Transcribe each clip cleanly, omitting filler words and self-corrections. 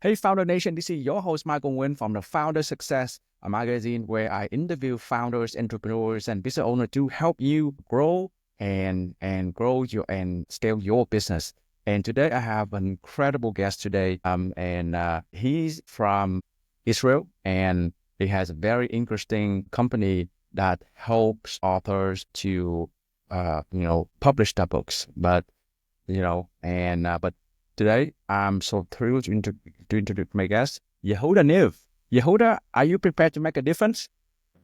Hey, Founder Nation, this is your host, Michael Nguyen from the Founder Success, a magazine where I interview founders, entrepreneurs, and business owners to help you grow and grow your and scale your business. And today I have an incredible guest today. He's from Israel, and he has a very interesting company that helps authors to, publish their books. But today, I'm so thrilled to introduce my guest, Yehuda Niv. Yehuda, are you prepared to make a difference?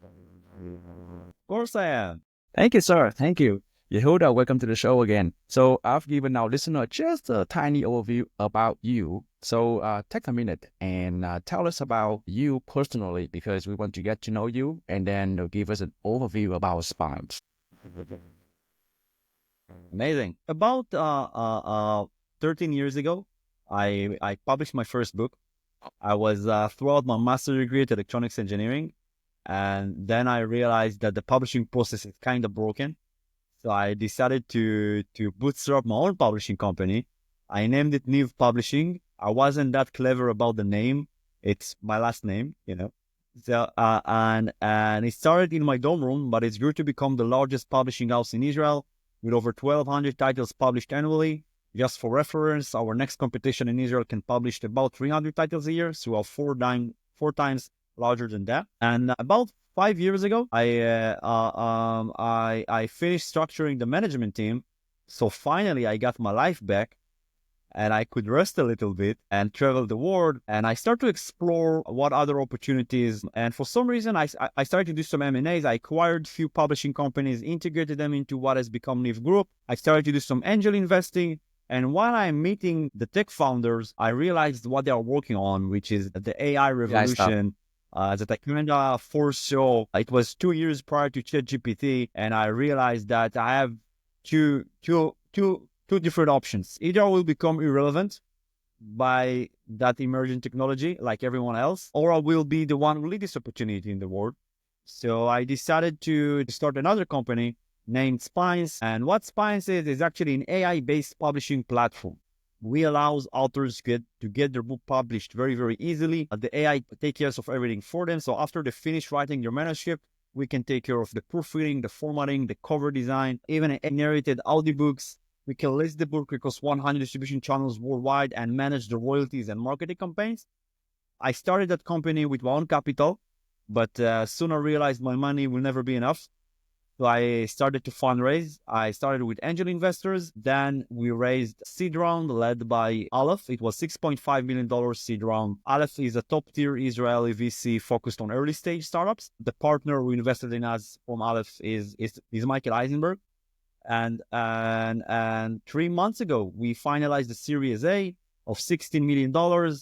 Of course I am. Thank you, sir. Thank you. Yehuda, welcome to the show again. So I've given our listener just a tiny overview about you. So take a minute and tell us about you personally, because we want to get to know you, and then give us an overview about Spines. Amazing. About 13 years ago, I published my first book. I was throughout my master's degree at electronics engineering, and then I realized that the publishing process is kind of broken. So I decided to bootstrap my own publishing company. I named it Niv Publishing. I wasn't that clever about the name. It's my last name, you know. So and it started in my dorm room, but it's grew to become the largest publishing house in Israel with over 1,200 titles published annually. Just for reference, our next competition in Israel can publish about 300 titles a year, so we are four times larger than that. And about 5 years ago, I finished structuring the management team, so finally I got my life back, and I could rest a little bit and travel the world. And I started to explore what other opportunities. And for some reason, I started to do some M&As. I acquired a few publishing companies, integrated them into what has become Niv Group. I started to do some angel investing. And while I'm meeting the tech founders, I realized what they are working on, which is the AI revolution. That I kind of foresaw. It was 2 years prior to ChatGPT, and I realized that I have two different options. Either I will become irrelevant by that emerging technology like everyone else, or I will be the one who lead this opportunity in the world. So I decided to start another company named Spines. And what Spines is actually an AI-based publishing platform. We allow authors to get their book published very, very easily. The AI takes care of everything for them. So after they finish writing their manuscript, we can take care of the proofreading, the formatting, the cover design, even narrated audiobooks. We can list the book across 100 distribution channels worldwide and manage the royalties and marketing campaigns. I started that company with my own capital, but soon I realized my money will never be enough. So I started to fundraise. I started with angel investors. Then we raised seed round led by Aleph. It was $6.5 million seed round. Aleph is a top-tier Israeli VC focused on early-stage startups. The partner who invested in us from Aleph is Michael Eisenberg. And 3 months ago, we finalized the Series A of $16 million,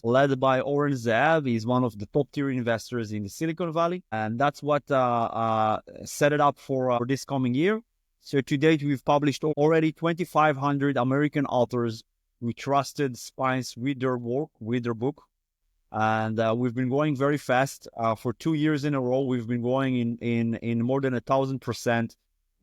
led by Oren Zehav. He's one of the top-tier investors in the Silicon Valley. And that's what set it up for this coming year. So to date, we've published already 2,500 American authors who trusted Spines with their work, with their book. And we've been growing very fast. For 2 years in a row, we've been growing in more than 1,000%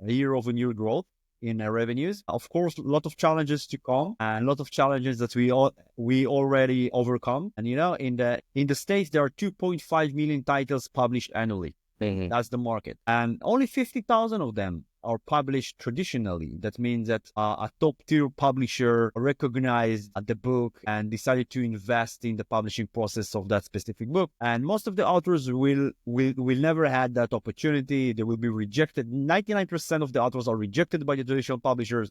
year-over-year growth in revenues. Of course, a lot of challenges to come, and a lot of challenges that we already overcome. And in the States, there are 2.5 million titles published annually. Mm-hmm. That's the market, and only 50,000 of them are published traditionally. That means that a top-tier publisher recognized the book and decided to invest in the publishing process of that specific book. And most of the authors will never had that opportunity. They will be rejected. 99% of the authors are rejected by the traditional publishers.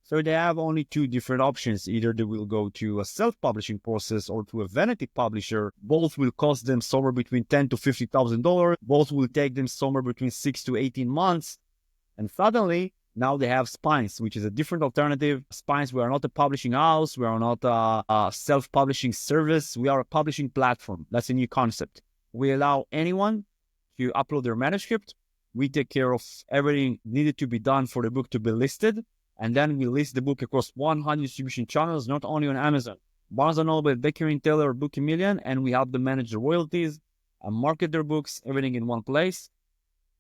So they have only two different options. Either they will go to a self-publishing process or to a vanity publisher. Both will cost them somewhere between $10,000 to $50,000. Both will take them somewhere between 6 to 18 months. And suddenly, now they have Spines, which is a different alternative. Spines, we are not a publishing house. We are not a self-publishing service. We are a publishing platform. That's a new concept. We allow anyone to upload their manuscript. We take care of everything needed to be done for the book to be listed. And then we list the book across 100 distribution channels, not only on Amazon. Barnes & Noble, Baker & Taylor, Book a Million, and we help them manage the royalties and market their books, everything in one place.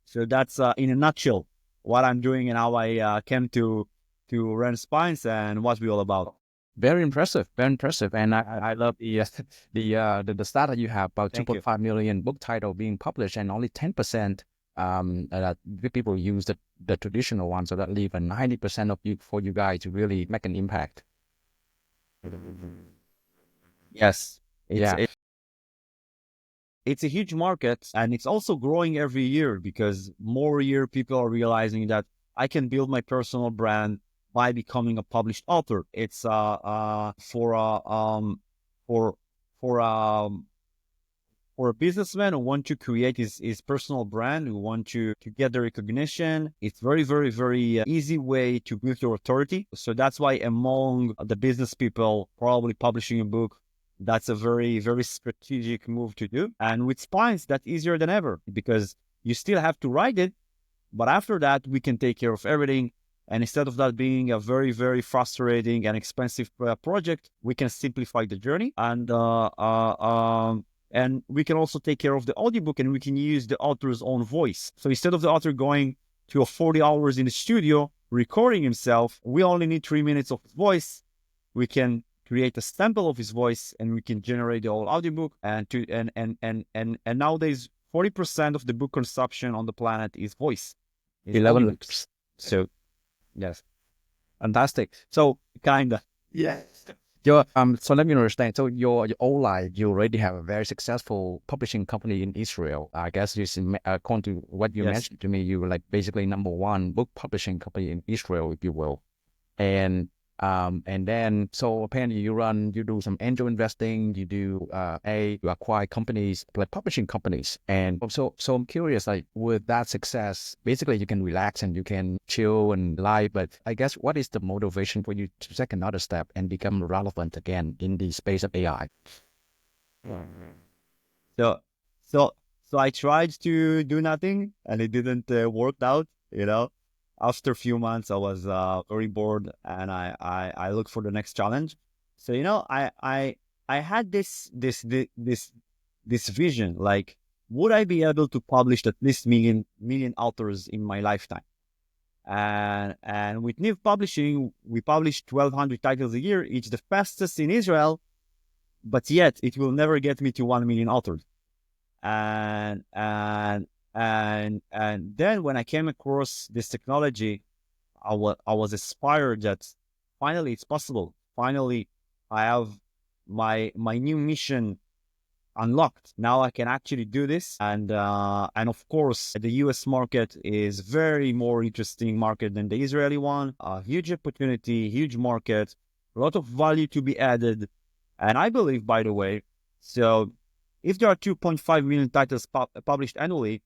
So that's, in a nutshell, what I'm doing and how I came to run Spines and what we're all about. Very impressive, very impressive. And I love the stat that you have about Thank you. 2.5 million book title being published, and only 10% that the people use the traditional one, so that leave a 90% of you for you guys to really make an impact. Yes, Yeah, it's a huge market, and it's also growing every year because more year people are realizing that I can build my personal brand by becoming a published author. It's for for um for a businessman who want to create his personal brand, who want to get the recognition. It's very easy way to build your authority. So that's why among the business people, probably publishing a book, that's a very strategic move to do. And with spines, that's easier than ever because you still have to write it, but after that we can take care of everything. And instead of that being a very frustrating and expensive project, we can simplify the journey. And we can also take care of the audiobook, and we can use the author's own voice. So instead of the author going to 40 hours in the studio recording himself, we only need 3 minutes of his voice. We can create a sample of his voice, and we can generate the whole audiobook. And nowadays, 40% of the book consumption on the planet is voice. Is 11 audiobooks. loops. So yes, Fantastic. so kinda. Yes. So let me understand. So your old life, you already have a very successful publishing company in Israel. I guess according to what you Yes. mentioned to me, you were like basically number one book publishing company in Israel, if you will. And then so apparently you do some angel investing, you acquire companies like publishing companies. And so I'm curious, like with that success, basically you can relax and you can chill and lie, but I guess what is the motivation for you to take another step and become relevant again in the space of AI? So, so, so I tried to do nothing, and it didn't work out. After a few months, I was very bored, and I looked for the next challenge. So, I had this vision, like, would I be able to publish at least million authors in my lifetime? And with Niv Publishing, we publish 1,200 titles a year. It's the fastest in Israel, but yet it will never get me to 1 million authors. And then when I came across this technology, I was inspired that finally it's possible. Finally, I have my new mission unlocked. Now I can actually do this. And of course, the US market is very more interesting market than the Israeli one. A huge opportunity, huge market, a lot of value to be added. And I believe, by the way, so if there are 2.5 million titles published annually,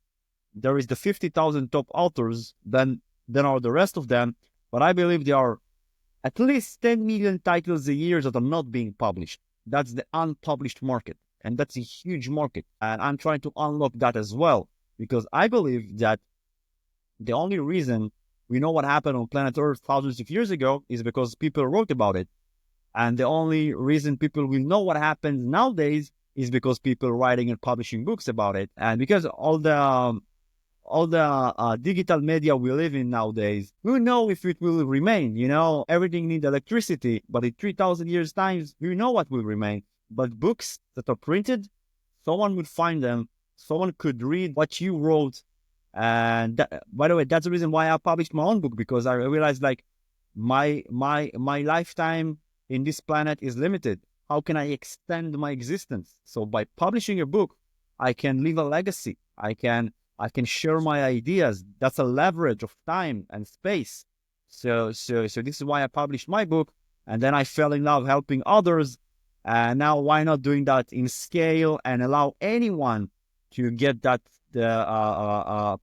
there is the 50,000 top authors, then are the rest of them. But I believe there are at least 10 million titles a year that are not being published. That's the unpublished market. And that's a huge market. And I'm trying to unlock that as well, because I believe that the only reason we know what happened on planet Earth thousands of years ago is because people wrote about it. And the only reason people will know what happens nowadays is because people writing and publishing books about it. And because all the digital media we live in nowadays, who know if it will remain? Everything needs electricity, but in 3,000 years' time, who know what will remain? But books that are printed, someone would find them, someone could read what you wrote. And by the way, that's the reason why I published my own book, because I realized like my lifetime in this planet is limited. How can I extend my existence? So by publishing a book, I can leave a legacy. I can share my ideas. That's a leverage of time and space. So this is why I published my book, and then I fell in love helping others. And now why not doing that in scale and allow anyone to get that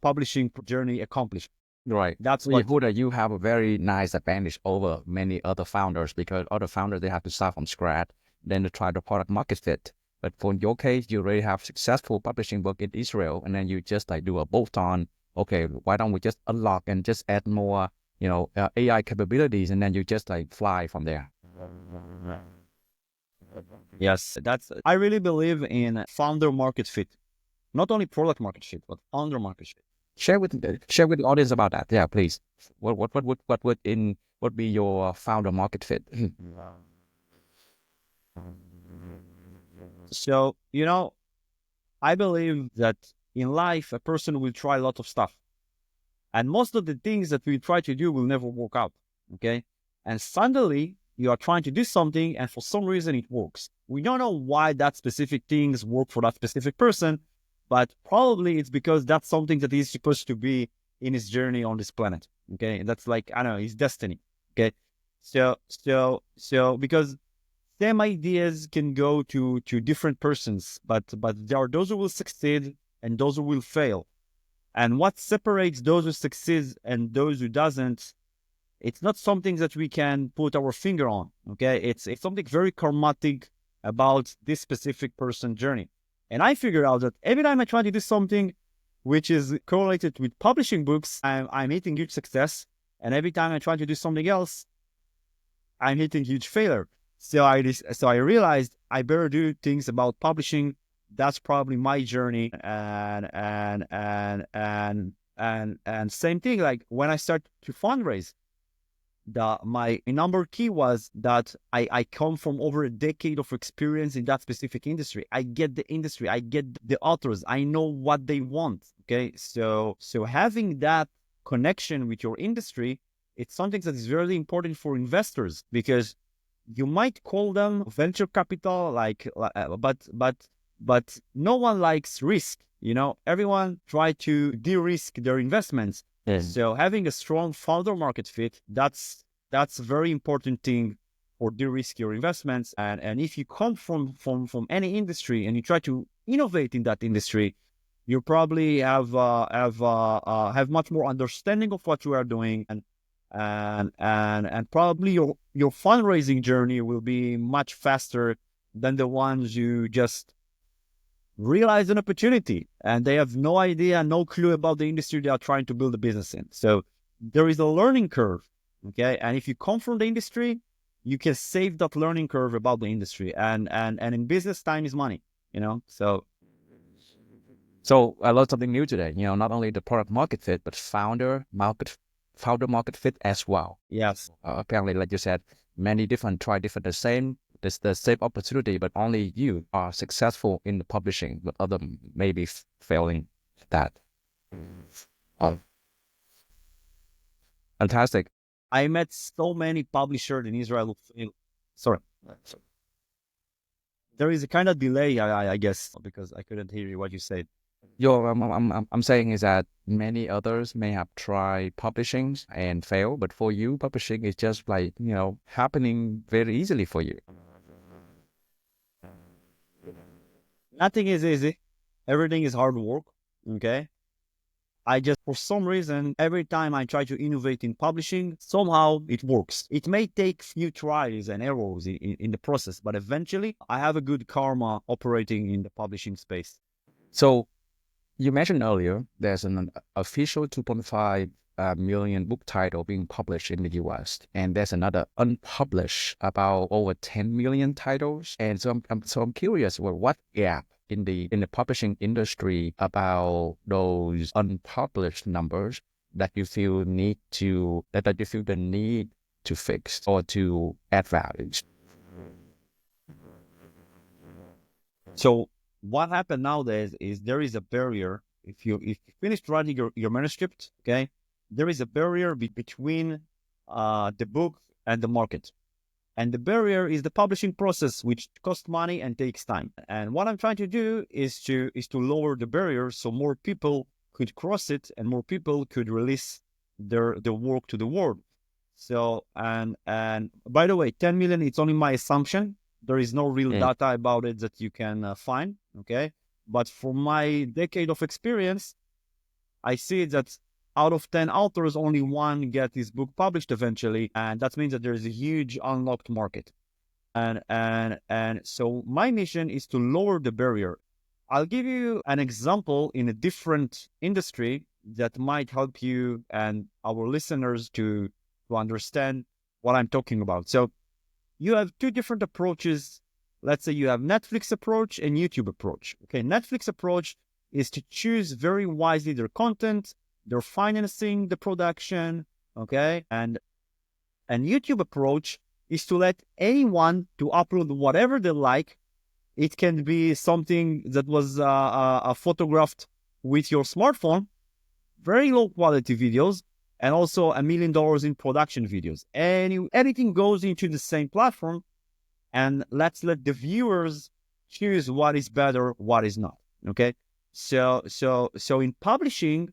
publishing journey accomplished? Right. That's So what. Yehuda, you have a very nice advantage over many other founders because other founders, they have to start from scratch, then to try the product market fit. But for your case, you already have successful publishing book in Israel, and then you just like do a bolt-on. Okay, why don't we just unlock and just add more, AI capabilities, and then you just like fly from there. Yes, I really believe in founder market fit, not only product market fit, but founder market fit. Share with the audience about that. Yeah, please. What would be your founder market fit? So, I believe that in life, a person will try a lot of stuff. And most of the things that we try to do will never work out. Okay. And suddenly you are trying to do something, and for some reason it works. We don't know why that specific things work for that specific person, but probably it's because that's something that he's supposed to be in his journey on this planet. Okay. And that's like, I don't know, his destiny. Okay. So because same ideas can go to different persons, but there are those who will succeed and those who will fail. And what separates those who succeed and those who doesn't, it's not something that we can put our finger on. Okay, it's something very karmatic about this specific person journey. And I figured out that every time I try to do something which is correlated with publishing books, I'm hitting huge success. And every time I try to do something else, I'm hitting huge failure. So I realized I better do things about publishing. That's probably my journey. And same thing. Like when I start to fundraise, my number key was that I come from over a decade of experience in that specific industry. I get the industry. I get the authors. I know what they want. Okay, so having that connection with your industry, it's something that is very important for investors, because you might call them venture capital, but no one likes risk. Everyone try to de-risk their investments. Yes. So having a strong founder market fit, that's a very important thing for de-risk your investments. And if you come from any industry and you try to innovate in that industry, you probably have much more understanding of what you are doing, and probably your fundraising journey will be much faster than the ones you just realize an opportunity and they have no idea, no clue about the industry they are trying to build a business in. So there is a learning curve. Okay. And if you come from the industry, you can save that learning curve about the industry. And in business, time is money, So I learned something new today. Not only the product market fit, but founder market fit as well. Yes. Apparently, like you said, many try different, the same opportunity, but only you are successful in the publishing, but other maybe failing at that. Fantastic. I met so many publishers in Israel who fail. Sorry. There is a kind of delay, I guess, because I couldn't hear you what you said. I'm saying is that many others may have tried publishing and fail, but for you, publishing is just like, happening very easily for you. Nothing is easy. Everything is hard work. Okay. I just, for some reason, every time I try to innovate in publishing, somehow it works. It may take few tries and errors in the process, but eventually I have a good karma operating in the publishing space. So you mentioned earlier, there's an official 2.5 million book title being published in the US, and there's another unpublished about over 10 million titles. And so I'm curious, well, what gap in the publishing industry about those unpublished numbers that you feel the need to fix or to add value? So what happened nowadays is there is a barrier. If you finished writing your manuscript, okay, there is a barrier between the book and the market. And the barrier is the publishing process, which costs money and takes time. And what I'm trying to do is to lower the barrier so more people could cross it and more people could release their work to the world. So, and by the way, 10 million, it's only my assumption. There is no real data about it that you can find. Okay. But from my decade of experience, I see that out of 10 authors, only one get his book published eventually. And that means that there is a huge unlocked market. And so my mission is to lower the barrier. I'll give you an example in a different industry that might help you and our listeners to understand what I'm talking about. So you have two different approaches. Let's say you have Netflix approach and YouTube approach. Okay, Netflix approach is to choose very wisely their content, they're financing the production, okay? And YouTube approach is to let anyone to upload whatever they like. It can be something that was photographed with your smartphone, very low quality videos, and also $1 million in production videos. And everything goes into the same platform, and let's let the viewers choose what is better, what is not. Okay. So in publishing,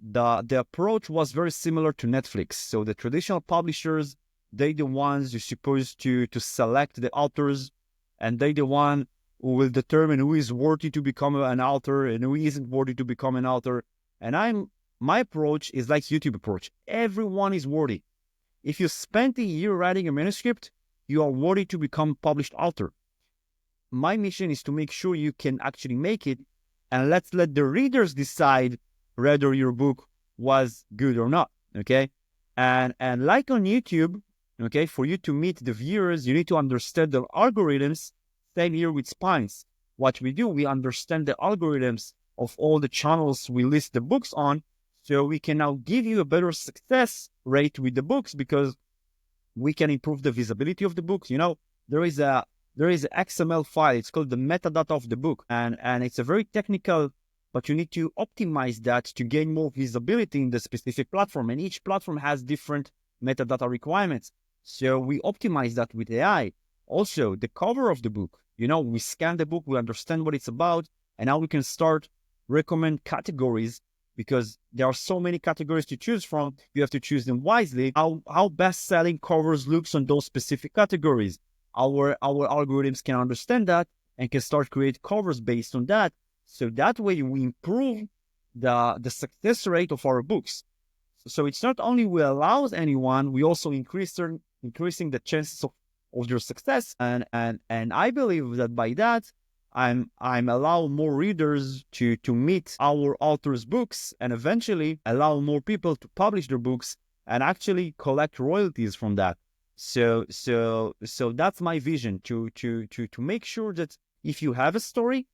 the approach was very similar to Netflix. So the traditional publishers, they the ones who supposed to select the authors, and they the one who will determine who is worthy to become an author and who isn't worthy to become an author. And my approach is like YouTube approach. Everyone is worthy. If you spent a year writing a manuscript, you are worthy to become published author. My mission is to make sure you can actually make it, and let's let the readers decide whether your book was good or not. Okay. And like on YouTube, okay, for you to meet the viewers, you need to understand the algorithms. Same here with Spines. What we do, we understand the algorithms of all the channels we list the books on, so we can now give you a better success rate with the books, because we can improve the visibility of the books. There is an XML file. It's called the metadata of the book, and it's a very technical, but you need to optimize that to gain more visibility in the specific platform. And each platform has different metadata requirements. So we optimize that with AI. Also, the cover of the book, we scan the book, we understand what it's about, and now we can start recommend categories, because there are so many categories to choose from. You have to choose them wisely. How best-selling covers looks on those specific categories. Our algorithms can understand that and can start create covers based on that. So that way we improve the success rate of our books. So it's not only we allow anyone, we also increasing the chances of their success. And I believe that by that, I'm allow more readers to meet our authors' books, and eventually allow more people to publish their books and actually collect royalties from that. So that's my vision, to make sure that if you have a story,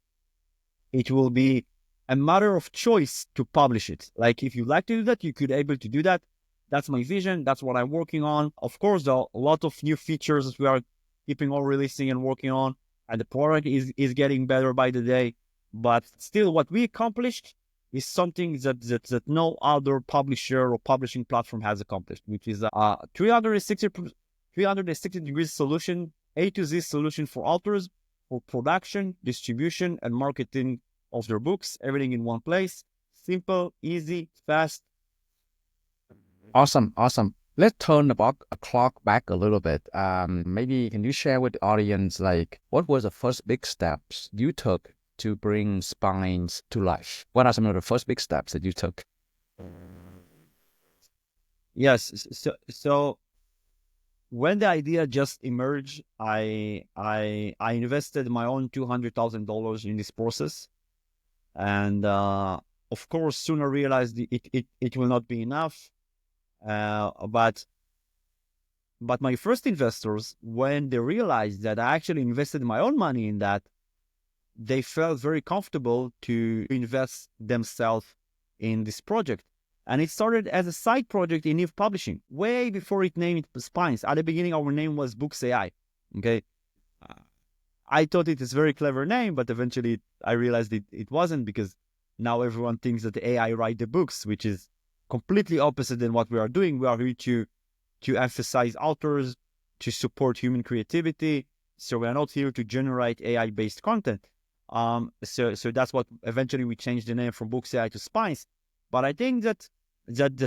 it will be a matter of choice to publish it. Like if you like to do that, you could able to do that. That's my vision. That's what I'm working on. Of course, there are a lot of new features that we are keeping on releasing and working on, and the product is getting better by the day. But still, what we accomplished is something that no other publisher or publishing platform has accomplished, which is a 360 degrees solution, A to Z solution for authors, for production, distribution, and marketing of their books. Everything in one place. Simple, easy, fast. Awesome. Let's turn the clock back a little bit. Maybe can you share with the audience, like, what was the first big steps you took to bring Spines to life? What are some of the first big steps that you took? Yes. So when the idea just emerged, I invested my own $200,000 in this process, and of course, soon I realized it will not be enough. But my first investors, when they realized that I actually invested my own money in that, they felt very comfortable to invest themselves in this project. And it started as a side project in Niv Publishing, way before it named Spines. At the beginning, our name was Books AI. Okay. I thought it is a very clever name, but eventually I realized it wasn't, because now everyone thinks that the AI write the books, which is completely opposite than what we are doing. We are here to emphasize authors, to support human creativity. So we are not here to generate AI-based content. So that's what eventually we changed the name from Books AI to Spines. But I think that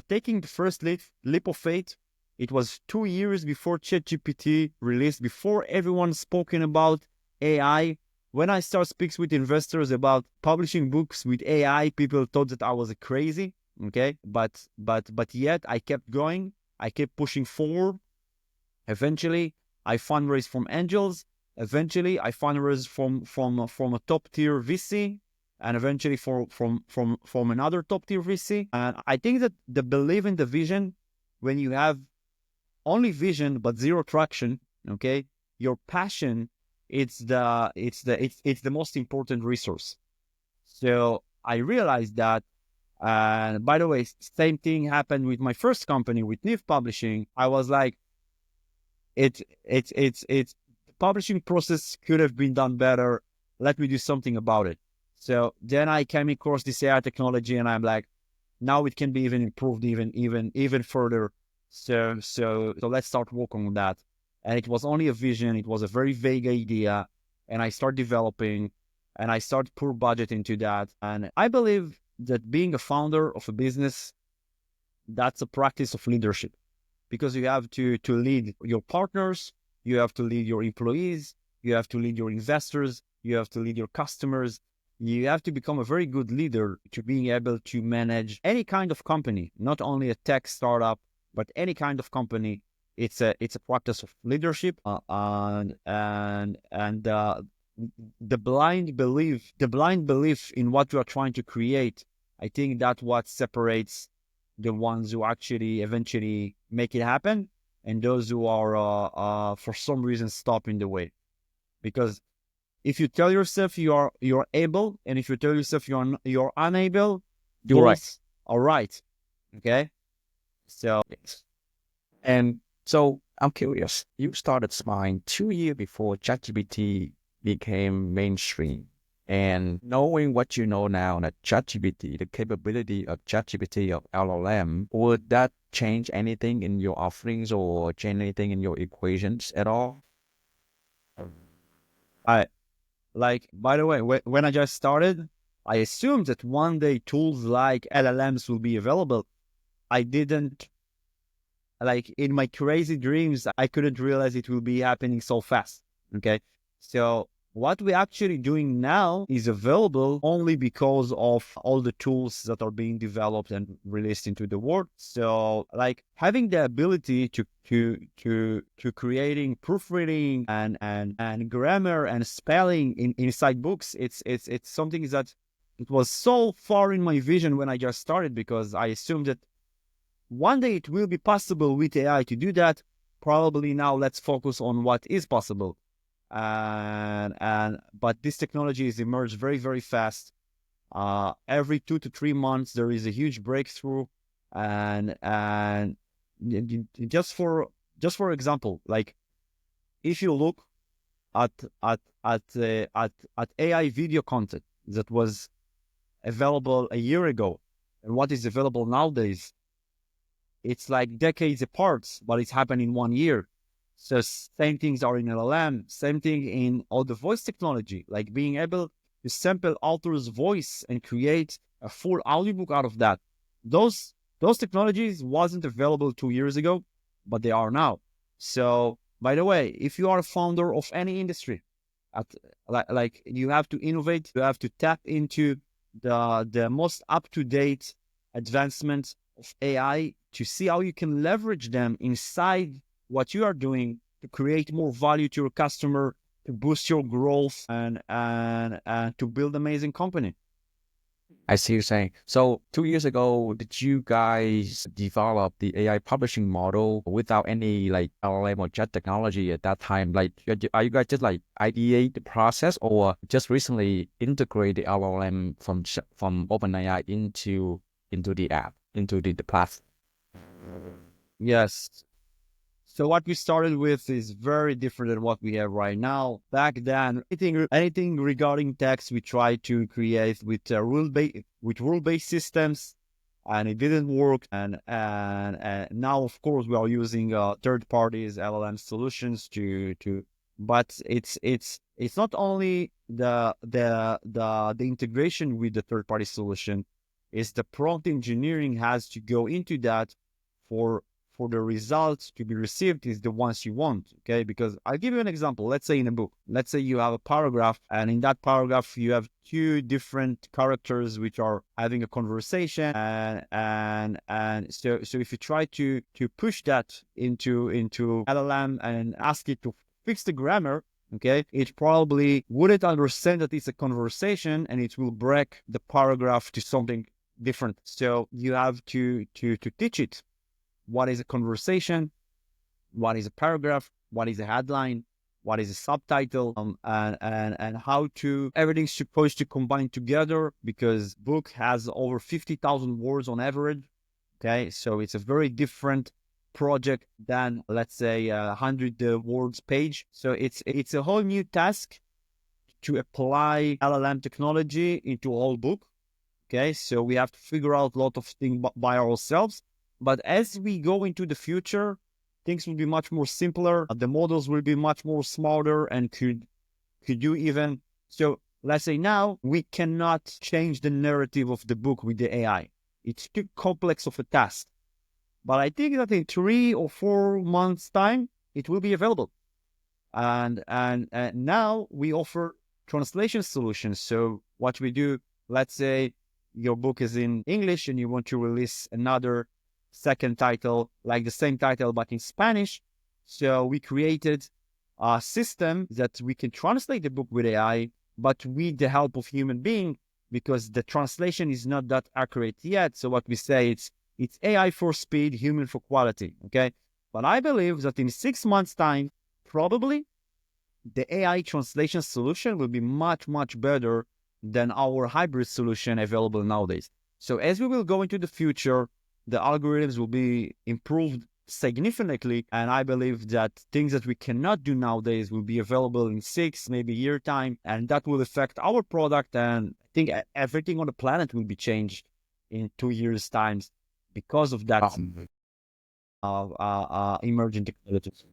taking the first leap of faith, it was 2 years before ChatGPT released, before everyone spoken about AI. When I start speaks with investors about publishing books with AI, people thought that I was crazy. Okay, but yet I kept going. I kept pushing forward. Eventually, I fundraised from angels. Eventually, I fundraised from a top tier VC, and eventually from another top tier VC. And I think that the belief in the vision, when you have only vision but zero traction, okay, your passion, it's the most important resource. So I realized that. And by the way, same thing happened with my first company, with Niv Publishing. I was like, the publishing process could have been done better. Let me do something about it. So then I came across this AI technology, and I'm like, now it can be even improved even further. So let's start working on that. And it was only a vision. It was a very vague idea, and I start developing, and I start pour budget into that. And I believe that being a founder of a business, that's a practice of leadership, because you have to lead your partners, you have to lead your employees, you have to lead your investors, you have to lead your customers. You have to become a very good leader to being able to manage any kind of company, not only a tech startup, but any kind of company. It's a practice of leadership, and the blind belief in what you are trying to create. I think that's what separates the ones who actually eventually make it happen, and those who are for some reason stop in the way. Because if you tell yourself you're able, and if you tell yourself you're unable, You're right. both are right. Okay, so And so I'm curious, you started Smile 2 years before ChatGPT became mainstream. And knowing what you know now, that ChatGPT, the capability of ChatGPT of LLM, would that change anything in your offerings or change anything in your equations at all? I like. By the way, when I just started, I assumed that one day tools like LLMs will be available. I didn't like in my crazy dreams, I couldn't realize it will be happening so fast. Okay. So what we're actually doing now is available only because of all the tools that are being developed and released into the world. So like having the ability to creating proofreading and grammar and spelling inside books, it's something that it was so far in my vision when I just started, because I assumed that one day it will be possible with AI to do that. Probably now let's focus on what is possible. But this technology is emerged very, very fast. Every 2 to 3 months there is a huge breakthrough. And just for example, like if you look at AI video content that was available a year ago and what is available nowadays, it's like decades apart, but it's happened in 1 year. So same things are in LLM, same thing in all the voice technology, like being able to sample author's voice and create a full audiobook out of that. Those technologies wasn't available 2 years ago, but they are now. So by the way, if you are a founder of any industry, like you have to innovate, you have to tap into the most up-to-date advancements of AI to see how you can leverage them inside what you are doing to create more value to your customer, to boost your growth, and to build amazing company. I see you saying. So 2 years ago, did you guys develop the AI publishing model without any like LLM or chat technology at that time? Like, are you guys just like ideate the process, or just recently integrate the LLM from OpenAI into the app, into the platform? Yes. So what we started with is very different than what we have right now. Back then, anything regarding text, we tried to create with rule-based systems, and it didn't work. And now, of course, we are using third parties LLM solutions but it's not only the integration with the third party solution. It's the prompt engineering has to go into that for the results to be received is the ones you want, okay? Because I'll give you an example. Let's say in a book, let's say you have a paragraph, and in that paragraph you have two different characters which are having a conversation, and so if you try to push that into LLM and ask it to fix the grammar, okay, it probably wouldn't understand that it's a conversation, and it will break the paragraph to something different. So you have to teach it what is a conversation, what is a paragraph, what is a headline, what is a subtitle, and how to everything's supposed to combine together, because book has over 50,000 words on average. Okay, so it's a very different project than, let's say, 100 words page. So it's a whole new task to apply LLM technology into a whole book. Okay, so we have to figure out a lot of things by ourselves. But as we go into the future, things will be much more simpler. The models will be much more smarter and could do even. So let's say now we cannot change the narrative of the book with the AI. It's too complex of a task. But I think that in 3 or 4 months' time, it will be available. And now we offer translation solutions. So what we do, let's say your book is in English and you want to release another second title, like the same title, but in Spanish. So we created a system that we can translate the book with AI, but with the help of human being, because the translation is not that accurate yet. So what we say, it's AI for speed, human for quality. Okay. But I believe that in 6 months' time, probably the AI translation solution will be much, much better than our hybrid solution available nowadays. So as we will go into the future, the algorithms will be improved significantly. And I believe that things that we cannot do nowadays will be available in 6, maybe year time. And that will affect our product. And I think everything on the planet will be changed in 2 years' time because of that emerging technologies.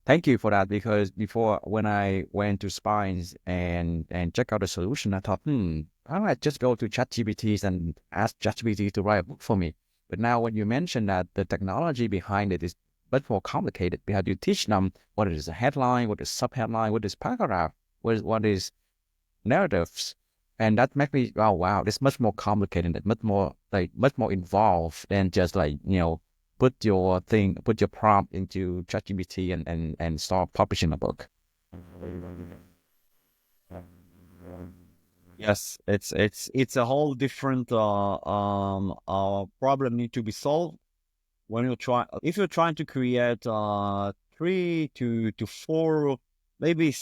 Thank you for that, because before, when I went to Spines and check out the solution, I thought, I might just go to ChatGPT and ask ChatGPT to write a book for me. But now when you mention that the technology behind it is much more complicated, because you teach them what is a headline, what is subheadline, what is paragraph, what is narratives. And that makes me, oh wow, it's much more complicated, much more involved than just put your prompt into ChatGPT and start publishing a book. Yes, it's a whole different problem need to be solved when if you're trying to create 3 to 4, maybe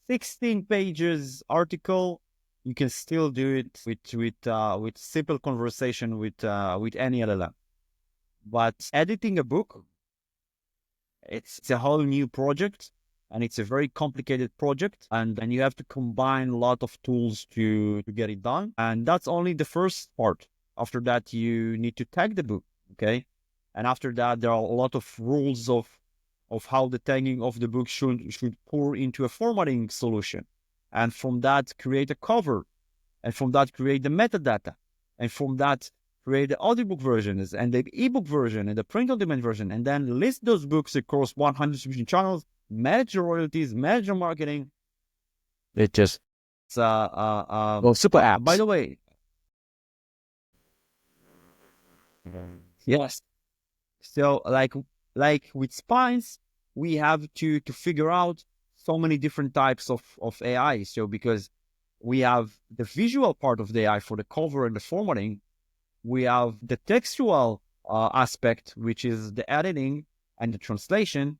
16 pages article. You can still do it with simple conversation with any LLM. But editing a book, it's a whole new project, and it's a very complicated project, and you have to combine a lot of tools to get it done. And that's only the first part. After that, you need to tag the book, okay? And after that, there are a lot of rules of how the tagging of the book should pour into a formatting solution. And from that, create a cover. And from that, create the metadata. And from that, create the audiobook versions and the ebook version and the print-on-demand version, and then list those books across 100 distribution channels, manage your royalties, manage your marketing. It just super apps. By the way, yes. So like with Spines, we have to figure out so many different types of AI. So because we have the visual part of the AI for the cover and the formatting, we have the textual aspect, which is the editing and the translation.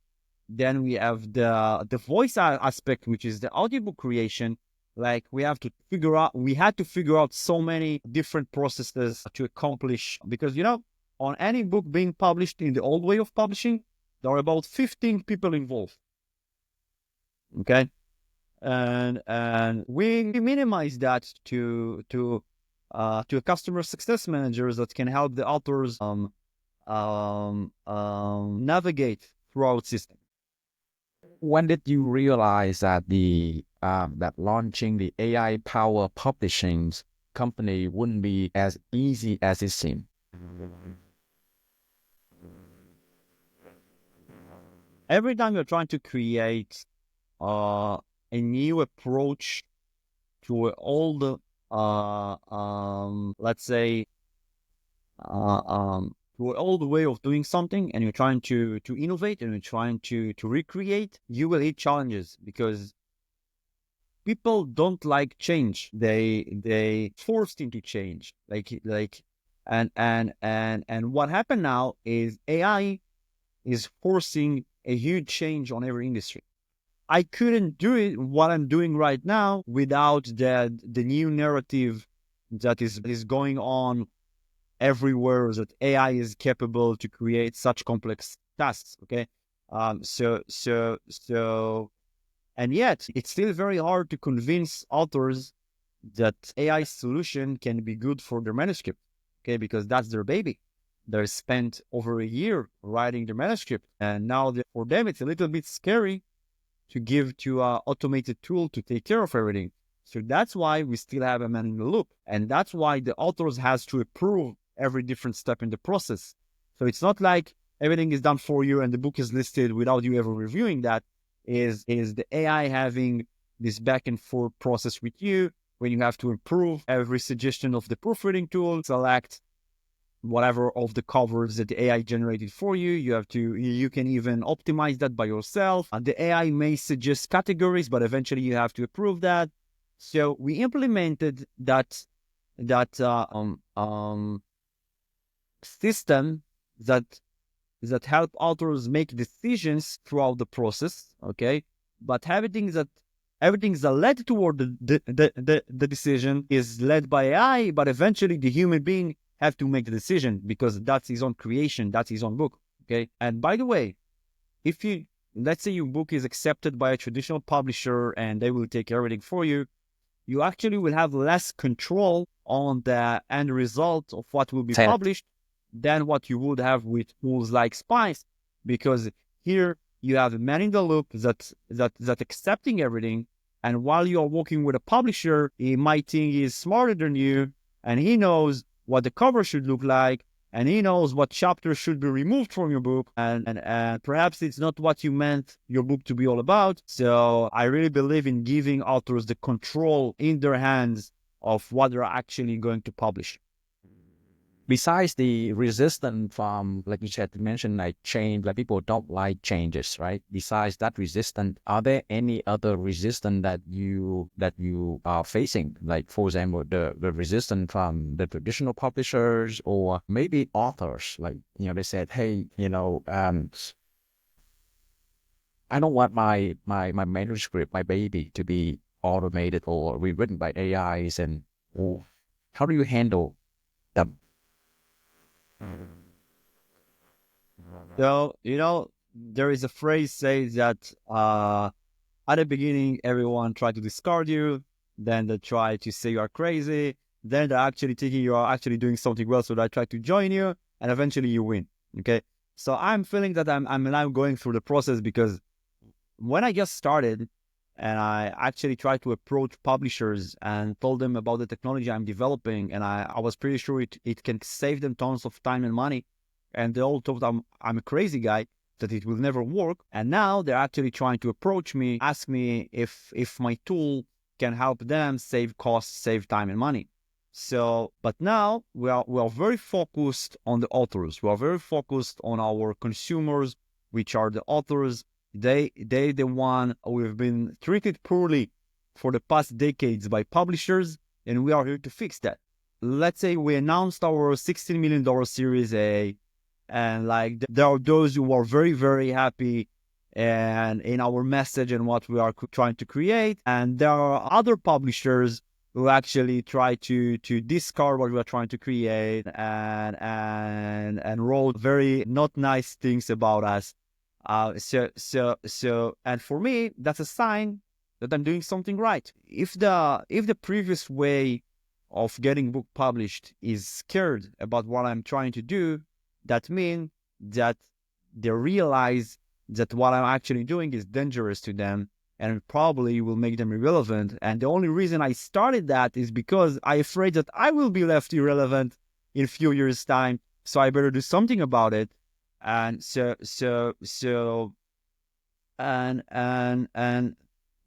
Then we have the voice aspect, which is the audiobook creation. Like we had to figure out so many different processes to accomplish, because on any book being published in the old way of publishing, there are about 15 people involved. Okay, and we minimize that to a customer success managers that can help the authors navigate throughout system. When did you realize that that launching the AI power publishing company wouldn't be as easy as it seemed? Every time you're trying to create a new approach to an old let's say, to an old way of doing something, and you're trying to innovate and you're trying to recreate, you will hit challenges, because people don't like change. They forced into change. And what happened now is AI is forcing a huge change on every industry. I couldn't do it what I'm doing right now without the new narrative that is going on everywhere that AI is capable to create such complex tasks. Okay. And yet it's still very hard to convince authors that AI solution can be good for their manuscript. Okay. Because that's their baby. They spent over a year writing the manuscript, and now for them it's a little bit scary to give to an automated tool to take care of everything. So that's why we still have a man in the loop, and that's why the authors has to approve every different step in the process. So it's not like everything is done for you and the book is listed without you ever reviewing that. Is the AI having this back and forth process with you when you have to improve every suggestion of the proofreading tool, select whatever of the covers that the AI generated for you. You can even optimize that by yourself. The AI may suggest categories, but eventually you have to approve that. So we implemented that system that help authors make decisions throughout the process. Okay, but everything that led toward the decision is led by AI, but eventually the human being have to make the decision because that's his own creation, that's his own book. Okay. And by the way, if let's say your book is accepted by a traditional publisher and they will take everything for you, you actually will have less control on the end result of what will be published than what you would have with tools like Spice, because here you have a man in the loop that accepting everything. And while you are working with a publisher, he might think he's smarter than you, and he knows what the cover should look like, and he knows what chapters should be removed from your book, and perhaps it's not what you meant your book to be all about. So I really believe in giving authors the control in their hands of what they're actually going to publish. Besides the resistance from, like you said, you mentioned like change, like people don't like changes, right? Besides that resistance, are there any other resistance that you are facing? Like, for example, the resistance from the traditional publishers or maybe authors, like, they said, hey, I don't want my manuscript, my baby, to be automated or rewritten by AIs, and how do you handle them? So, there is a phrase says that at the beginning, everyone tried to discard you. Then they try to say you are crazy. Then they're actually thinking you are actually doing something well, so they try to join you, and eventually you win. Okay. So I'm feeling that I'm now going through the process, because when I just started and I actually tried to approach publishers and told them about the technology I'm developing, and I was pretty sure it can save them tons of time and money. And they all thought I'm a crazy guy, that it will never work. And now they're actually trying to approach me, ask me if my tool can help them save costs, save time and money. So, but now we are very focused on the authors. We are very focused on our consumers, which are the authors. They the one who have been treated poorly for the past decades by publishers, and we are here to fix that. Let's say we announced our $16 million Series A, and like there are those who are very, very happy and in our message and what we are trying to create, and there are other publishers who actually try to discard what we are trying to create and wrote very not nice things about us. And for me, that's a sign that I'm doing something right. If the previous way of getting book published is scared about what I'm trying to do, that means that they realize that what I'm actually doing is dangerous to them and probably will make them irrelevant. And the only reason I started that is because I'm afraid that I will be left irrelevant in a few years' time. So I better do something about it. And and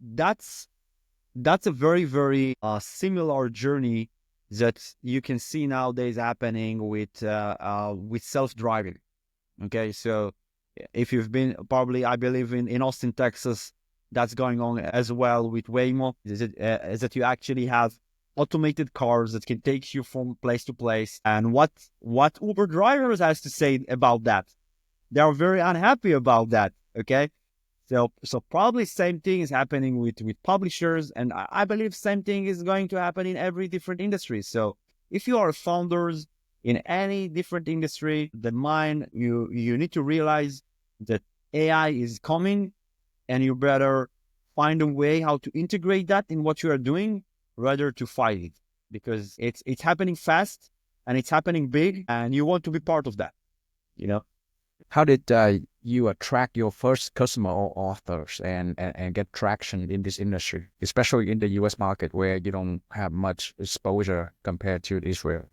that's a very, very similar journey that you can see nowadays happening with self-driving. Okay, so if you've been, probably, I believe in Austin, Texas, that's going on as well with Waymo. Is that you actually have automated cars that can take you from place to place. And what Uber drivers has to say about that? They are very unhappy about that. Okay. So probably same thing is happening with publishers, and I believe same thing is going to happen in every different industry. So if you are founders, in any different industry, the mind, you need to realize that AI is coming, and you better find a way how to integrate that in what you are doing rather to fight it, because it's happening fast and it's happening big, and you want to be part of that, you know? How did you attract your first customer or authors and get traction in this industry, especially in the US market where you don't have much exposure compared to Israel?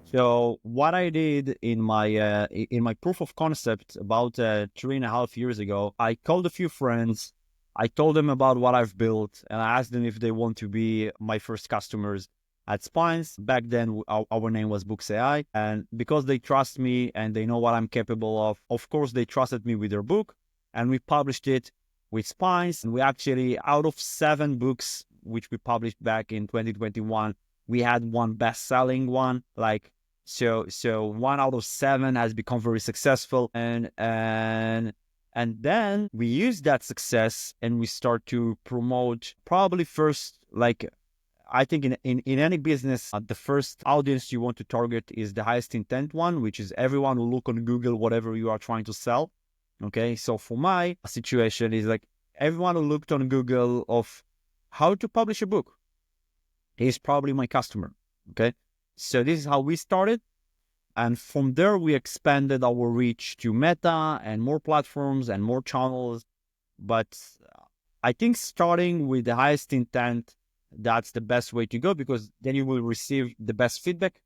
So what I did in my proof of concept about 3.5 years ago, I called a few friends. I told them about what I've built, and I asked them if they want to be my first customers at Spines. Back then, our name was Books AI, and because they trust me and they know what I'm capable of course, they trusted me with their book, and we published it with Spines. And we actually, out of 7 books which we published back in 2021, we had one best-selling one. So 1 out of 7 has become very successful, and then we use that success and we start to promote. Probably first, like, I think in any business, the first audience you want to target is the highest intent one, which is everyone who look on Google whatever you are trying to sell. Okay, so for my situation is like everyone who looked on Google of how to publish a book is probably my customer. Okay, so this is how we started. And from there, we expanded our reach to Meta and more platforms and more channels. But I think starting with the highest intent, that's the best way to go, because then you will receive the best feedback.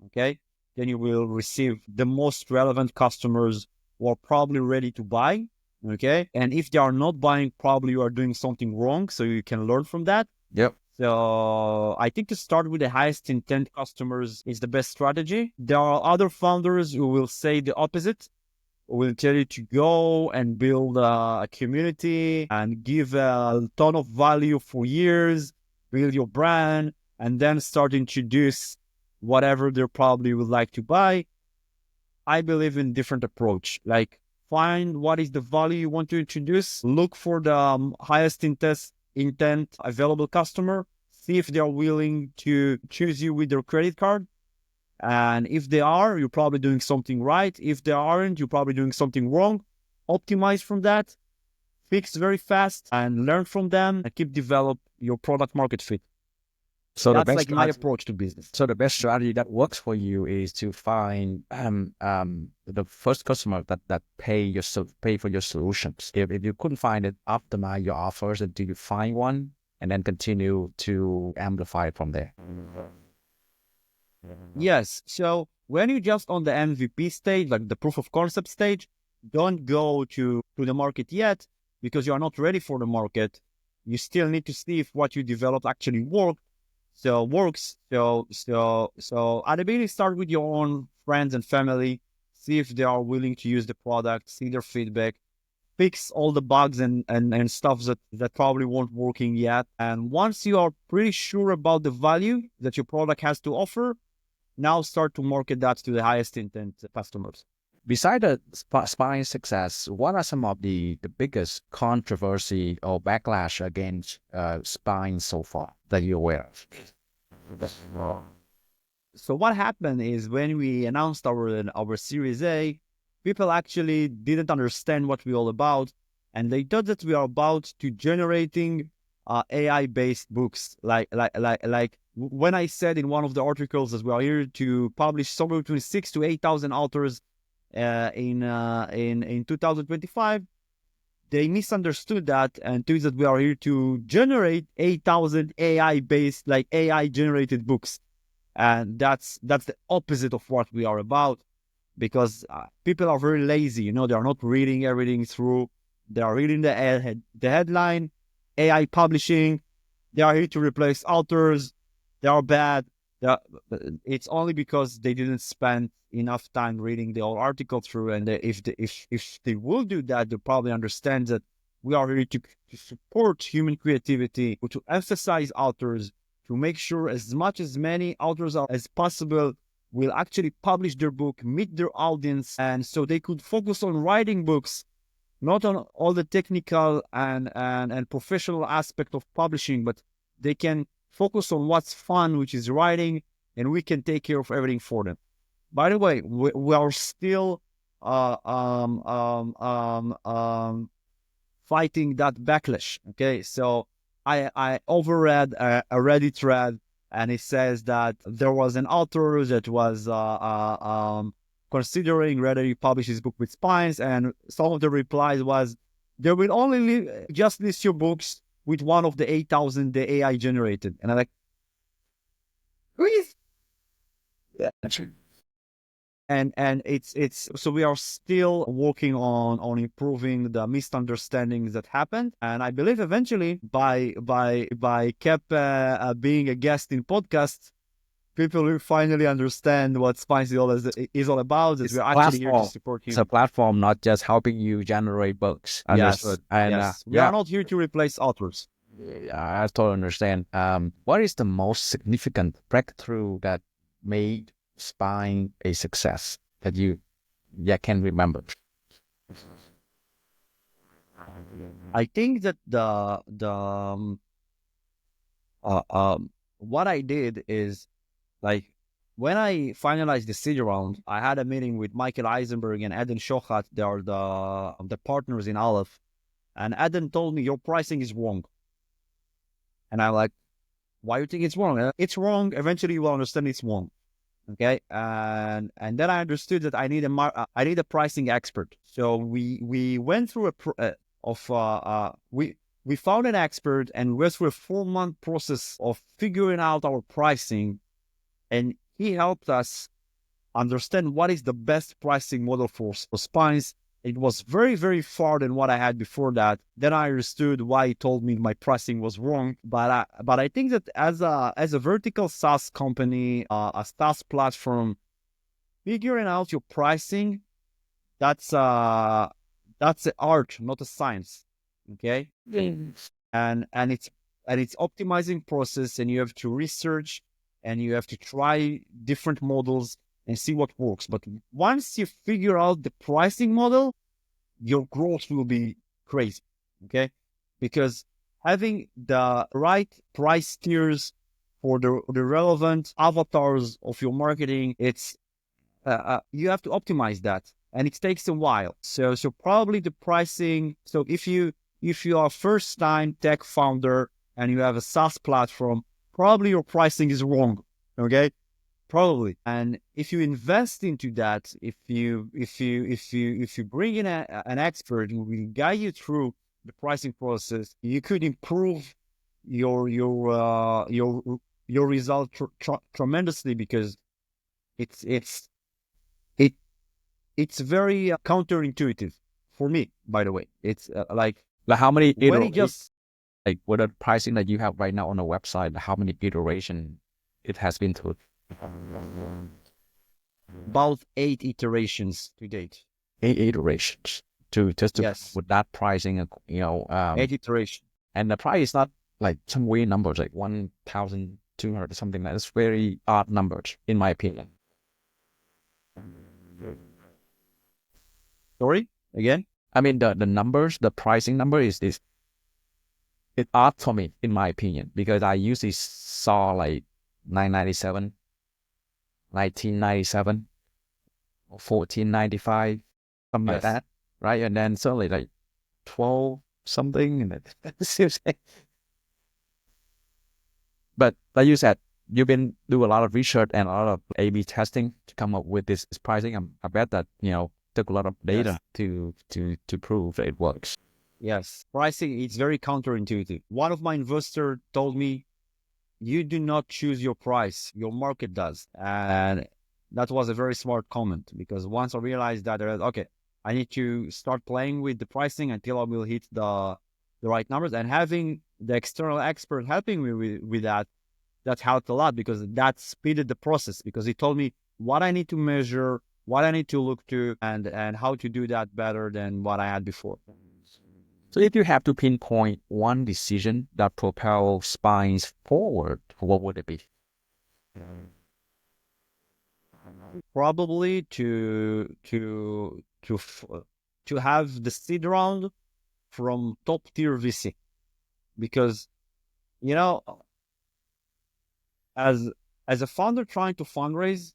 Okay, then you will receive the most relevant customers who are probably ready to buy. Okay, and if they are not buying, probably you are doing something wrong, so you can learn from that. Yep. So I think to start with the highest intent customers is the best strategy. There are other founders who will say the opposite, who will tell you to go and build a community and give a ton of value for years, build your brand, and then start to introduce whatever they probably would like to buy. I believe in different approach. Like, find what is the value you want to introduce, look for the highest intent available customer, see if they are willing to choose you with their credit card. And if they are, you're probably doing something right. If they aren't, you're probably doing something wrong. Optimize from that, fix very fast, and learn from them, and keep develop your product market fit. So the That's best like my strategy, approach to business. so the best strategy that works for you is to find the first customer that pay for your solutions. If you couldn't find it, optimize your offers until you find one, and then continue to amplify it from there. Yes. So when you're just on the MVP stage, like the proof of concept stage, don't go to the market yet, because you are not ready for the market. You still need to see if what you developed actually works. So at the beginning, start with your own friends and family. See if they are willing to use the product. See their feedback. Fix all the bugs and stuff that probably weren't working yet. And once you are pretty sure about the value that your product has to offer, now start to market that to the highest intent customers. Beside the spine success, what are some of the biggest controversy or backlash against spine so far that you're aware of? So what happened is when we announced our Series A, people actually didn't understand what we're all about, and they thought that we are about to generating AI-based books. Like when I said in one of the articles that we are here to publish somewhere between 6,000 to 8,000 authors in 2025, they misunderstood that and thought that we are here to generate 8,000 AI-based, like AI-generated books. And that's the opposite of what we are about, because people are very lazy. They are not reading everything through. They are reading the headline, AI publishing. They are here to replace authors. They are bad. It's only because they didn't spend enough time reading the whole article through. And if they will do that, they'll probably understand that we are here to support human creativity, to emphasize authors, to make sure as many authors as possible will actually publish their book, meet their audience, and so they could focus on writing books, not on all the technical and professional aspect of publishing, but they can focus on what's fun, which is writing, and we can take care of everything for them. By the way, we are still fighting that backlash. Okay, so I overread a Reddit thread, and it says that there was an author that was considering whether he publish his book with spines, and some of the replies was, they will only just list your books with one of the 8,000 the AI generated. And I'm like, who is? Yeah, that's true. And it's so we are still working on improving the misunderstandings that happened, and I believe eventually by kept being a guest in podcasts, people will finally understand what Spice is all about. That It's we're a actually here to platform. support It's you. a platform, not just helping you generate books. Yes, Understood. And yes, we are not here to replace authors. I totally understand. What is the most significant breakthrough that made Spine a success that you can remember? I think that what I did is, like, when I finalized the seed round, I had a meeting with Michael Eisenberg and Eden Shochat. They are the partners in Aleph. And Eden told me, your pricing is wrong. And I'm like, why do you think it's wrong? It's wrong. Eventually you will understand it's wrong. Okay. And then I understood that I need a pricing expert. So we went through we found an expert and went through a 4-month process of figuring out our pricing. And he helped us understand what is the best pricing model for spines. It was very, very far than what I had before that. Then I understood why he told me my pricing was wrong. But I think that as a vertical SaaS company, a SaaS platform, figuring out your pricing, that's an art, not a science. Okay, and it's optimizing process, and you have to research, and you have to try different models and see what works. But once you figure out the pricing model, your growth will be crazy. Okay, because having the right price tiers for the relevant avatars of your marketing, it's you have to optimize that, and it takes a while. So probably the pricing. So if you are a first time tech founder and you have a SaaS platform, probably your pricing is wrong. Okay, probably. And if you invest into that, if you bring in an expert who will guide you through the pricing process, you could improve your result tremendously, because it's very counterintuitive for me. By the way, it's like How many when it just like with the pricing that you have right now on the website, how many iteration it has been through? about 8 iterations to date. 8 iterations to Yes, with that pricing, 8 iterations. and the price is not like some weird numbers like 1,200 or something. That's very odd numbers in my opinion. Sorry, again? I mean the numbers, the pricing number is it's odd for me in my opinion, because I usually saw like 997, 1997, or 1495, something like Yes. that, right? And then suddenly like 12 something, and it seems like. But like you said, you've been do a lot of research and a lot of A/B testing to come up with this pricing. I bet that took a lot of data Yes. to prove that it works. Yes. Pricing is very counterintuitive. One of my investors told me, you do not choose your price, your market does. And that was a very smart comment, because once I realized that, okay, I need to start playing with the pricing until I will hit the right numbers, and having the external expert helping me with that helped a lot, because that speeded the process, because he told me what I need to measure, what I need to look to, and how to do that better than what I had before. So if you have to pinpoint one decision that propels Spines forward, what would it be? Probably to have the seed round from top tier VC, because as As a founder trying to fundraise,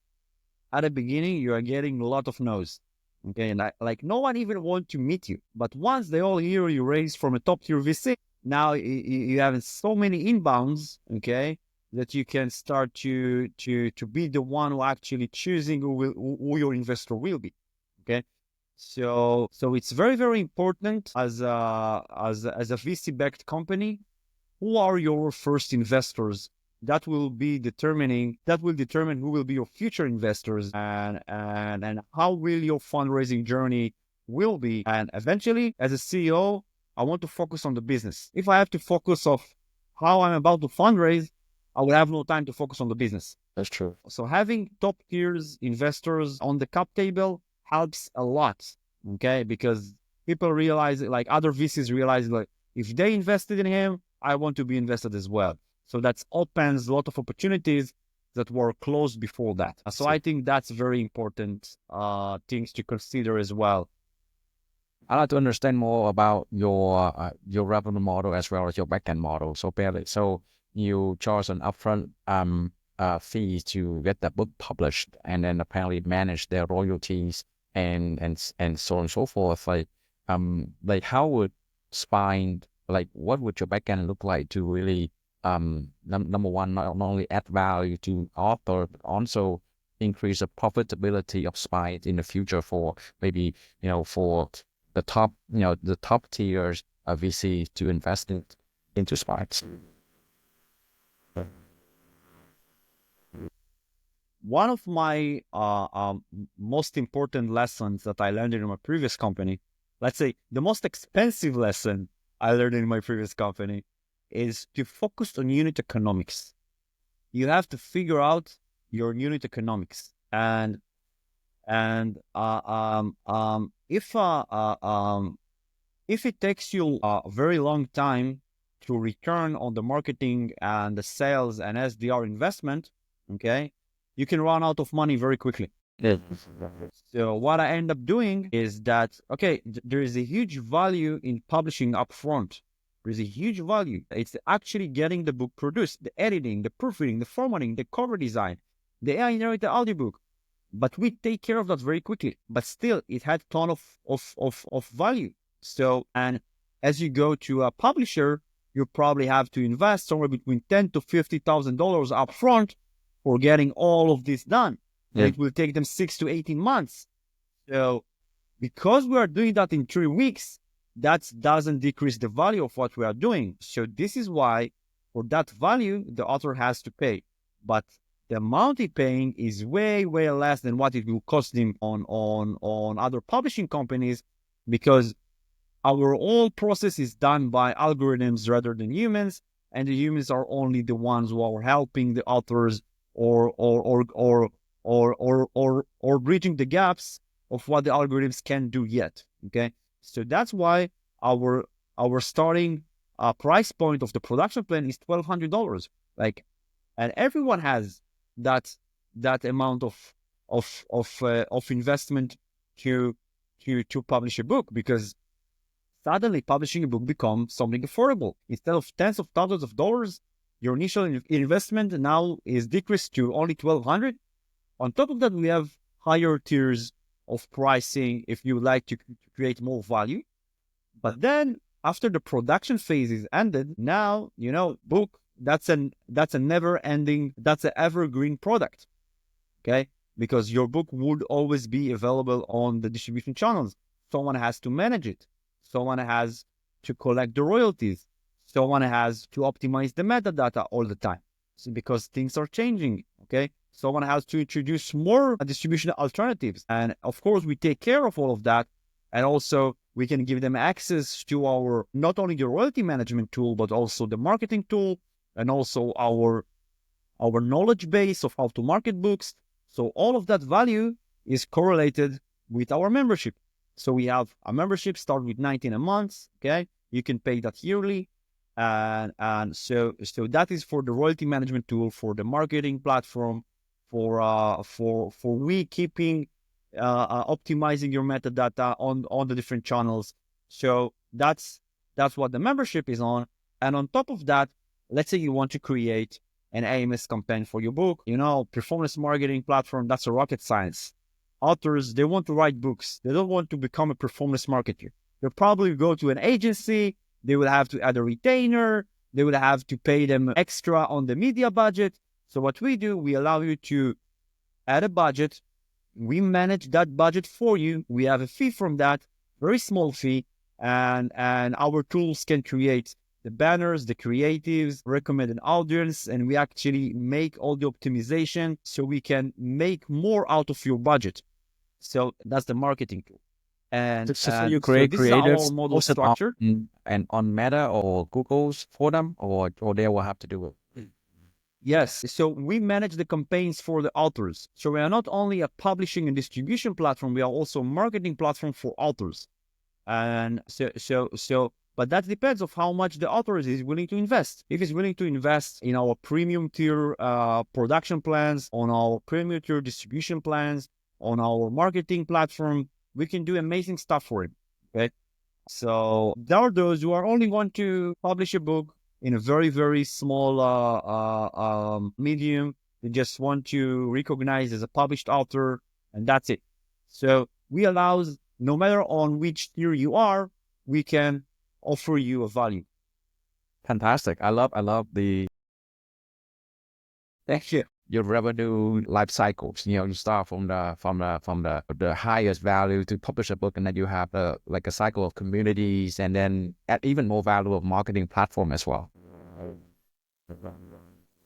at the beginning, you are getting a lot of no's. Okay, and like no one even want to meet you. But once they all hear you raise from a top tier VC, now you have so many inbounds, okay, that you can start to be the one who actually choosing who your investor will be. Okay, so it's very, very important as a VC backed company. Who are your first investors? That will determine who will be your future investors, and how will your fundraising journey will be. And eventually, as a CEO, I want to focus on the business. If I have to focus on how I'm about to fundraise, I will have no time to focus on the business. That's true. So having top tiers investors on the cap table helps a lot. Okay, because people realize, like other VCs realize, like if they invested in him, I want to be invested as well. So that opens a lot of opportunities that were closed before that. So I think that's very important things to consider as well. I'd like to understand more about your revenue model as well as your backend model. So barely, so you charge an upfront fee to get the book published, and then apparently manage their royalties and so on and so forth. Like how would Spine, like what would your backend look like to really number one, not only add value to author, but also increase the profitability of Spine in the future for maybe, for the top tiers of VC to invest into Spikes. One of my most important lessons that I learned in my previous company, let's say the most expensive lesson I learned in my previous company, is to focus on unit economics. You have to figure out your unit economics, and if it takes you a very long time to return on the marketing and the sales and SDR investment, okay, you can run out of money very quickly. Yeah. So what I end up doing is that, okay, there is a huge value in publishing upfront. There's a huge value. It's actually getting the book produced, the editing, the proofreading, the formatting, the cover design, the AI-generated audiobook. But we take care of that very quickly. But still, it had a ton of value. So, and as you go to a publisher, you probably have to invest somewhere between $10,000 to $50,000 upfront for getting all of this done. Yeah. It will take them 6 to 18 months. So because we are doing that in 3 weeks, that doesn't decrease the value of what we are doing. So this is why for that value, the author has to pay. But the amount he's paying is way, way less than what it will cost him on other publishing companies, because our whole process is done by algorithms rather than humans, and the humans are only the ones who are helping the authors or bridging the gaps of what the algorithms can do yet. Okay, so that's why our starting price point of the production plan is $1,200. Like, and everyone has that amount of investment to publish a book, because suddenly publishing a book becomes something affordable. Instead of tens of thousands of dollars, your initial investment now is decreased to only $1,200. On top of that, we have higher tiers of pricing if you would like to create more value. But then after the production phase is ended, now, book, that's a never ending, that's an evergreen product. Okay. Because your book would always be available on the distribution channels. Someone has to manage it. Someone has to collect the royalties. Someone has to optimize the metadata all the time. So because things are changing. Okay. Someone has to introduce more distribution alternatives. And of course, we take care of all of that. And also, we can give them access to our, not only the royalty management tool, but also the marketing tool, and also our knowledge base of how to market books. So all of that value is correlated with our membership. So we have a membership start with $19 a month. Okay. You can pay that yearly. And so that is for the royalty management tool, for the marketing platform, for we keeping optimizing your metadata on the different channels. So that's what the membership is on. And on top of that, let's say you want to create an AMS campaign for your book. You know, performance marketing platform, that's a rocket science. Authors, they want to write books. They don't want to become a performance marketer. They'll probably go to an agency. They will have to add a retainer. They will have to pay them extra on the media budget. So what we do, we allow you to add a budget. We manage that budget for you. We have a fee from that, very small fee. And our tools can create the banners, the creatives, recommended audience, and we actually make all the optimization so we can make more out of your budget. So that's the marketing tool. And So you create this is our creatives model posted structure. and on Meta or Google's for them, or they will have to do it. Yes. So we manage the campaigns for the authors. So we are not only a publishing and distribution platform, we are also a marketing platform for authors. And but that depends on how much the author is willing to invest. If he's willing to invest in our premium tier production plans, on our premium tier distribution plans, on our marketing platform, we can do amazing stuff for him. Okay. So there are those who are only want to publish a book in a very, very small medium. They just want to recognize as a published author, and that's it. So we allow, no matter on which tier you are, we can offer you a value. Fantastic. I love the Thank you. your revenue life cycles. You know, you start from the highest value to publish a book, and then you have like a cycle of communities, and then at even more value of marketing platform as well.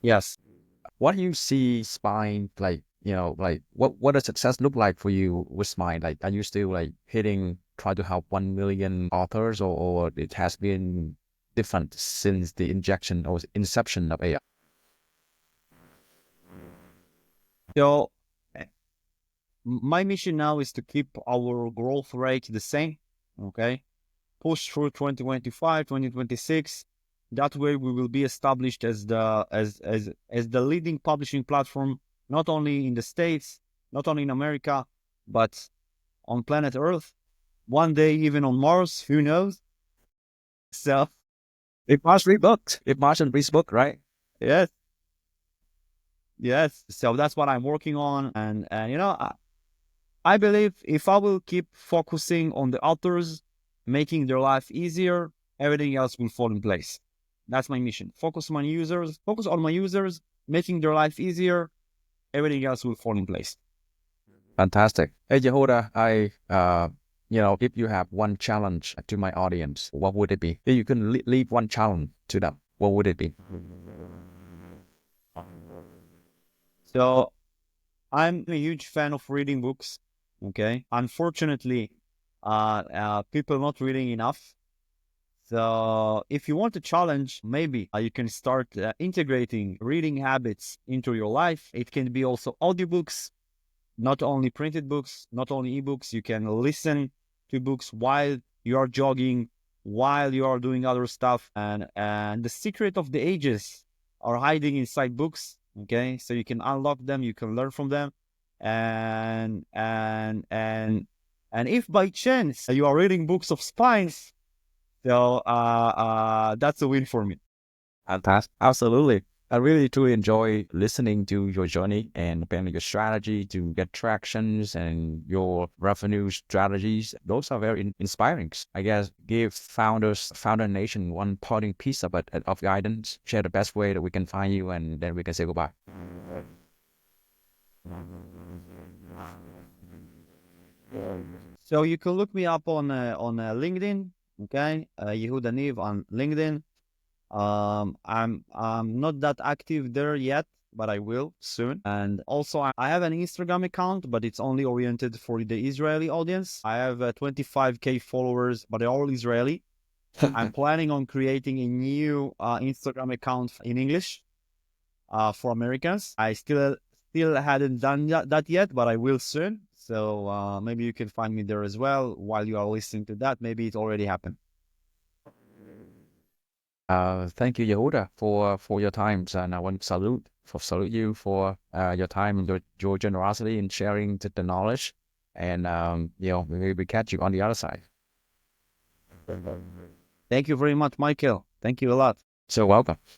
Yes. What do you see Spine like? You know, like what does success look like for you with Spine? Like, are you still like try to help 1 million authors, or it has been different since the injection or inception of AI? So my mission now is to keep our growth rate the same. Okay. Push through 2025, 2026. That way we will be established as the leading publishing platform, not only in the States, not only in America, but on planet Earth. One day even on Mars, who knows? So If Mars read books, if Martian reads book, right? yes. Yes. So that's what I'm working on. And you know, I believe if I will keep focusing on the authors, making their life easier, everything else will fall in place. That's my mission. Focus on my users, making their life easier, everything else will fall in place. Fantastic. Hey, Yehuda, if you have one challenge to my audience, what would it be? If you can leave one challenge to them, what would it be? So I'm a huge fan of reading books. Okay. Unfortunately, people not reading enough. So if you want a challenge, maybe you can start integrating reading habits into your life. It can be also audiobooks, not only printed books, not only ebooks. You can listen to books while you are jogging, while you are doing other stuff. And the secret of the ages are hiding inside books. Okay, so you can unlock them, you can learn from them. And if by chance you are reading books of spines, so that's a win for me. Fantastic. Absolutely. I really truly enjoy listening to your journey and planning your strategy to get tractions and your revenue strategies. Those are very inspiring. I guess give Founder Nation one parting piece of guidance, share the best way that we can find you, and then we can say goodbye. So you can look me up on LinkedIn. Okay, Yehuda Niv on LinkedIn. I'm not that active there yet, but I will soon. And also I have an Instagram account, but it's only oriented for the Israeli audience. I have 25K followers, but they're all Israeli. I'm planning on creating a new Instagram account in English for Americans. I still hadn't done that yet, but I will soon. So maybe you can find me there as well while you are listening to that. Maybe it already happened. Thank you, Yehuda, for your times, and I want to salute you for your time and your generosity in sharing the knowledge, and we catch you on the other side. Thank you very much, Michael. Thank you a lot. So welcome.